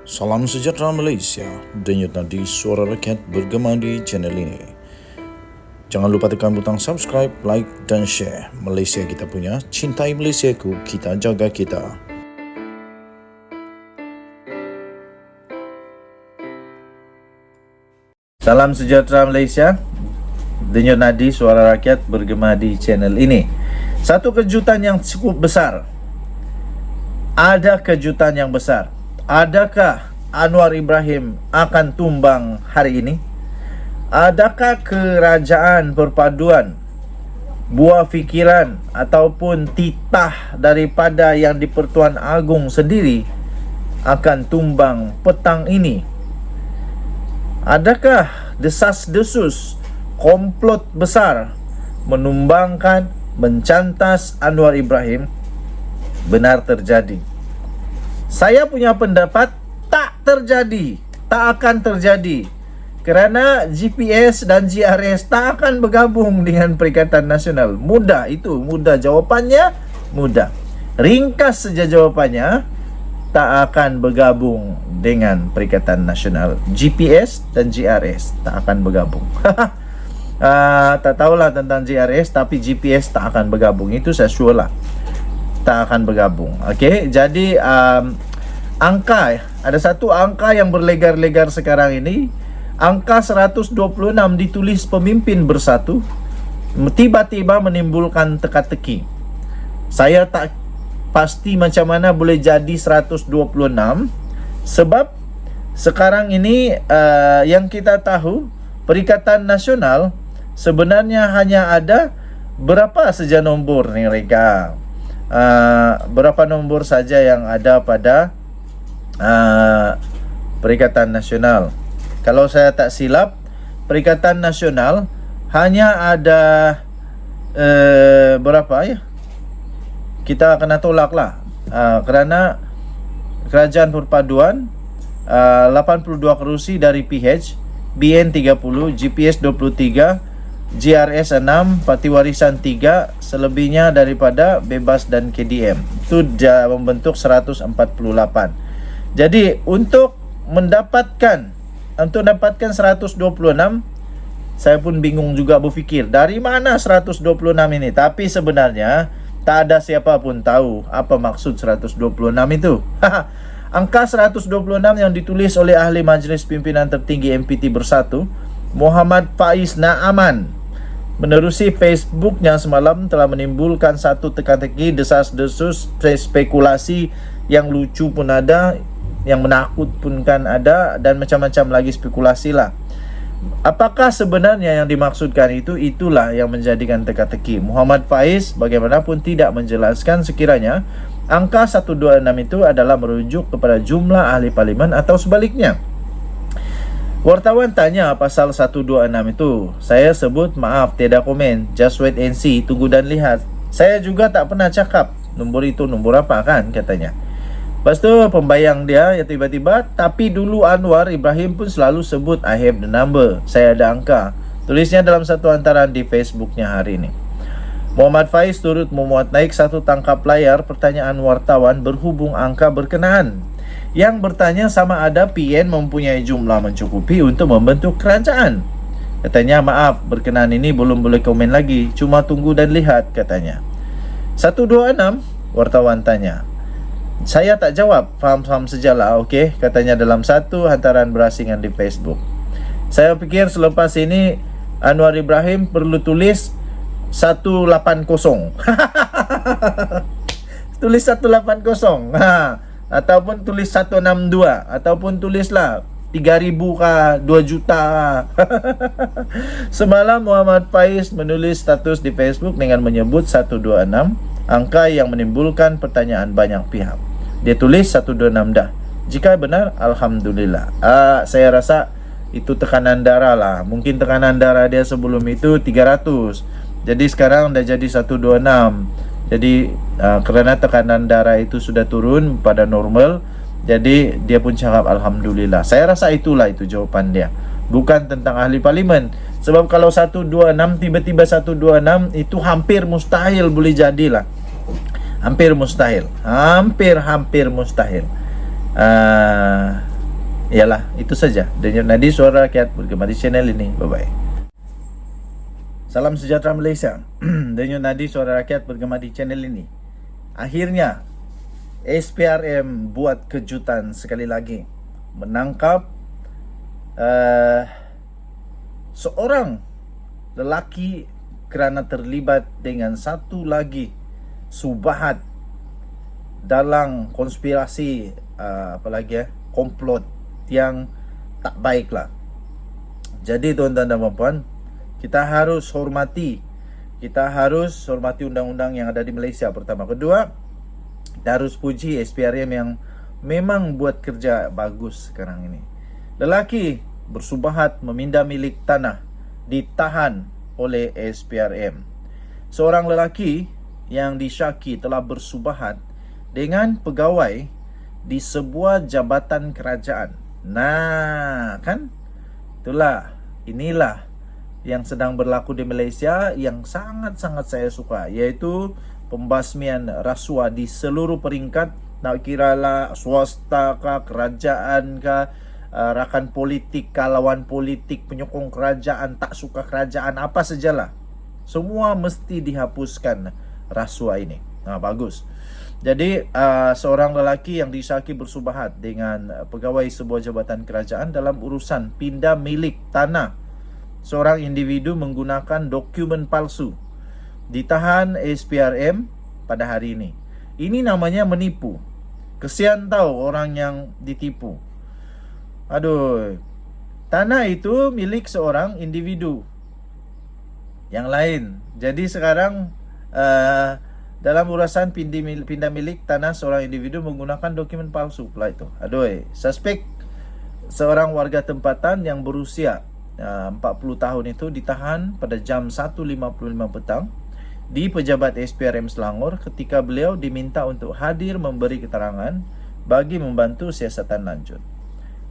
Salam sejahtera Malaysia, denyut nadi suara rakyat bergema di channel ini. Jangan lupa tekan butang subscribe, like dan share. Malaysia kita punya, cintai Malaysiaku, kita jaga kita. Salam sejahtera Malaysia, denyut nadi suara rakyat bergema di channel ini. Satu kejutan yang cukup besar. Ada kejutan yang besar. Adakah Anwar Ibrahim akan tumbang hari ini? Adakah kerajaan perpaduan, buah fikiran ataupun titah daripada yang di-Pertuan Agong sendiri akan tumbang petang ini? Adakah desas-desus komplot besar menumbangkan, mencantas Anwar Ibrahim benar terjadi? Saya punya pendapat tak terjadi, tak akan terjadi, kerana GPS dan GRS tak akan bergabung dengan Perikatan Nasional. Mudah itu, mudah jawapannya, mudah. Ringkas saja jawapannya, tak akan bergabung dengan Perikatan Nasional. GPS dan GRS tak akan bergabung. Tak tahulah tentang GRS, tapi GPS tak akan bergabung. Itu saya sure lah, tak akan bergabung. Okey, jadi angka, ada satu angka yang berlegar-legar sekarang ini. Angka 126 ditulis pemimpin bersatu, tiba-tiba menimbulkan teka-teki. Saya tak pasti macam mana boleh jadi 126, sebab sekarang ini yang kita tahu, Perikatan Nasional sebenarnya hanya ada berapa saja nombor ni mereka. Berapa nombor saja yang ada pada Perikatan Nasional. Kalau saya tak silap, Perikatan Nasional hanya ada berapa ya? Kita kena tolak lah, kerana Kerajaan Perpaduan 82 kerusi dari PH, BN 30, GPS 23, GRS 6, Parti Warisan 3, selebihnya daripada Bebas dan KDM. Itu membentuk 148. Jadi untuk mendapatkan 126, saya pun bingung juga berfikir dari mana 126 ini. Tapi sebenarnya tak ada siapa pun tahu apa maksud 126 itu. Angka 126 yang ditulis oleh ahli Majlis Pimpinan Tertinggi MPT Bersatu, Muhammad Faiz Naaman, menerusi Facebooknya semalam telah menimbulkan satu teka-teki, desas-desus, spekulasi yang lucu pun ada, yang menakut pun kan ada, dan macam-macam lagi spekulasi lah. Apakah sebenarnya yang dimaksudkan itu? Itulah yang menjadikan teka-teki. Muhammad Faiz bagaimanapun tidak menjelaskan sekiranya angka 126 itu adalah merujuk kepada jumlah ahli parlimen atau sebaliknya. Wartawan tanya pasal 126 itu. Saya sebut maaf, tiada komen, just wait and see, tunggu dan lihat. Saya juga tak pernah cakap nombor itu nombor apa kan, katanya. Lepas tu pembayang dia ya tiba-tiba, tapi dulu Anwar Ibrahim pun selalu sebut I have the number, saya ada angka. Tulisnya dalam satu hantaran di Facebooknya hari ini. Muhammad Faiz turut memuat naik satu tangkap layar pertanyaan wartawan berhubung angka berkenaan, yang bertanya sama ada PN mempunyai jumlah mencukupi untuk membentuk kerajaan. Katanya maaf, berkenaan ini belum boleh komen lagi, cuma tunggu dan lihat, katanya. 126, wartawan tanya. Saya tak jawab, faham-faham sajalah, okey, katanya dalam satu hantaran berasingan di Facebook. Saya fikir selepas ini Anwar Ibrahim perlu tulis 180. Tulis 180. Ataupun tulis 162, ataupun tulislah 3,000 kah, 2 juta. Semalam Muhammad Faiz menulis status di Facebook dengan menyebut 126, angka yang menimbulkan pertanyaan banyak pihak. Dia tulis 126 dah. Jika benar, alhamdulillah. Saya rasa itu tekanan darah lah. Mungkin tekanan darah dia sebelum itu 300. Jadi sekarang dah jadi 126. Jadi kerana tekanan darah itu sudah turun pada normal, jadi dia pun cakap alhamdulillah. Saya rasa itulah itu jawapan dia. Bukan tentang ahli parlimen. Sebab kalau 126 tiba-tiba 126 itu hampir mustahil boleh jadilah. Hampir mustahil. Hampir mustahil. Yalah, itu saja. Denyut nadi suara rakyat bergema di channel ini. Bye-bye. Salam sejahtera Malaysia. Denyut nadi suara rakyat bergema di channel ini. Akhirnya SPRM buat kejutan sekali lagi, menangkap seorang lelaki kerana terlibat dengan satu lagi subahat dalam konspirasi komplot yang tak baiklah. Jadi tuan-tuan dan puan-puan, kita harus hormati undang-undang yang ada di Malaysia pertama. Kedua, kita harus puji SPRM yang memang buat kerja bagus sekarang ini. Lelaki bersubahat memindah milik tanah ditahan oleh SPRM. Seorang lelaki yang disyaki telah bersubahat dengan pegawai di sebuah jabatan kerajaan. Nah, kan? Inilah yang sedang berlaku di Malaysia yang sangat-sangat saya suka, iaitu pembasmian rasuah di seluruh peringkat. Nak kiralah swasta kah, kerajaan kah, rakan politik, lawan politik, penyokong kerajaan, tak suka kerajaan, apa sajalah, semua mesti dihapuskan rasuah ini. Bagus. Jadi seorang lelaki yang disyaki bersubahat dengan pegawai sebuah jabatan kerajaan dalam urusan pindah milik tanah seorang individu menggunakan dokumen palsu ditahan SPRM pada hari ini. Ini namanya menipu. Kesian tahu orang yang ditipu. Aduh, tanah itu milik seorang individu yang lain. Jadi sekarang dalam urusan pindah milik tanah seorang individu menggunakan dokumen palsu pula itu. Aduh, suspek seorang warga tempatan yang berusia 40 tahun itu ditahan pada jam 1.55 petang di pejabat SPRM Selangor ketika beliau diminta untuk hadir memberi keterangan bagi membantu siasatan lanjut.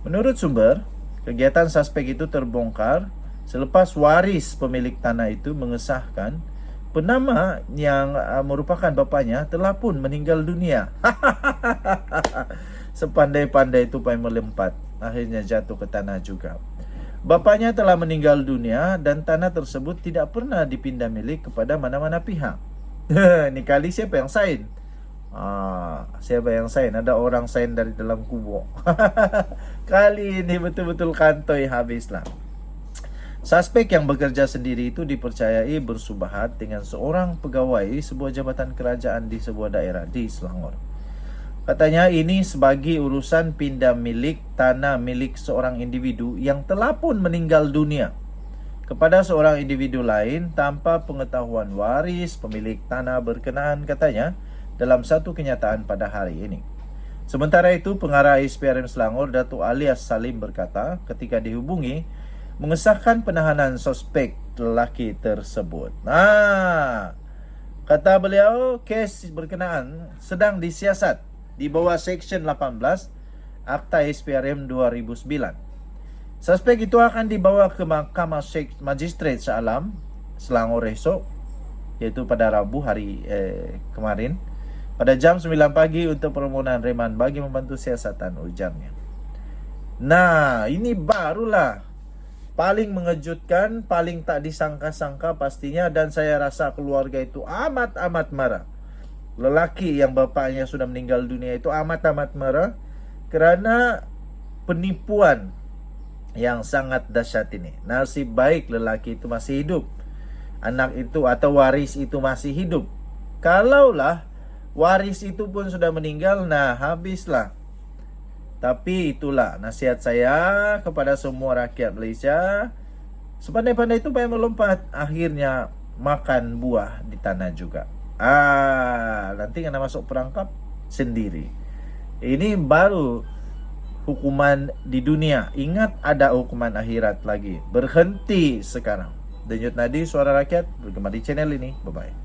Menurut sumber, kegiatan suspek itu terbongkar selepas waris pemilik tanah itu mengesahkan penama yang merupakan bapanya telah pun meninggal dunia. Sepandai-pandai tupai melompat, akhirnya jatuh ke tanah juga. Bapaknya telah meninggal dunia dan tanah tersebut tidak pernah dipindah milik kepada mana-mana pihak. Ni kali siapa yang sign? Siapa yang sign? Ada orang sign dari dalam kubur. Kali ini betul-betul kantoi habislah. Suspek yang bekerja sendiri itu dipercayai bersubahat dengan seorang pegawai sebuah jabatan kerajaan di sebuah daerah di Selangor. Katanya ini sebagai urusan pindah milik tanah milik seorang individu yang telah pun meninggal dunia kepada seorang individu lain tanpa pengetahuan waris pemilik tanah berkenaan, katanya dalam satu kenyataan pada hari ini. Sementara itu, pengarah SPRM Selangor Datuk Alias Salim berkata ketika dihubungi mengesahkan penahanan suspek lelaki tersebut. Kata beliau, kes berkenaan sedang disiasat di bawah Seksyen 18 Akta SPRM 2009. Suspek itu akan dibawa ke Mahkamah Magistrate Shah Alam Selangor esok, iaitu pada Rabu hari kemarin pada jam 9 pagi untuk permohonan reman bagi membantu siasatan, ujarnya. Nah, ini barulah paling mengejutkan, paling tak disangka-sangka pastinya, dan saya rasa keluarga itu amat-amat marah. Lelaki yang bapaknya sudah meninggal dunia itu amat-amat marah kerana penipuan yang sangat dahsyat ini. Nasib baik lelaki itu masih hidup, anak itu atau waris itu masih hidup. Kalaulah waris itu pun sudah meninggal, nah habislah. Tapi itulah nasihat saya kepada semua rakyat Malaysia. Sepandai-pandai itu payah melompat, akhirnya makan buah di tanah juga. Nanti kena masuk perangkap sendiri. Ini baru hukuman di dunia. Ingat ada hukuman akhirat lagi. Berhenti sekarang. Denyut nadi suara rakyat bergema di channel ini. Bye-bye.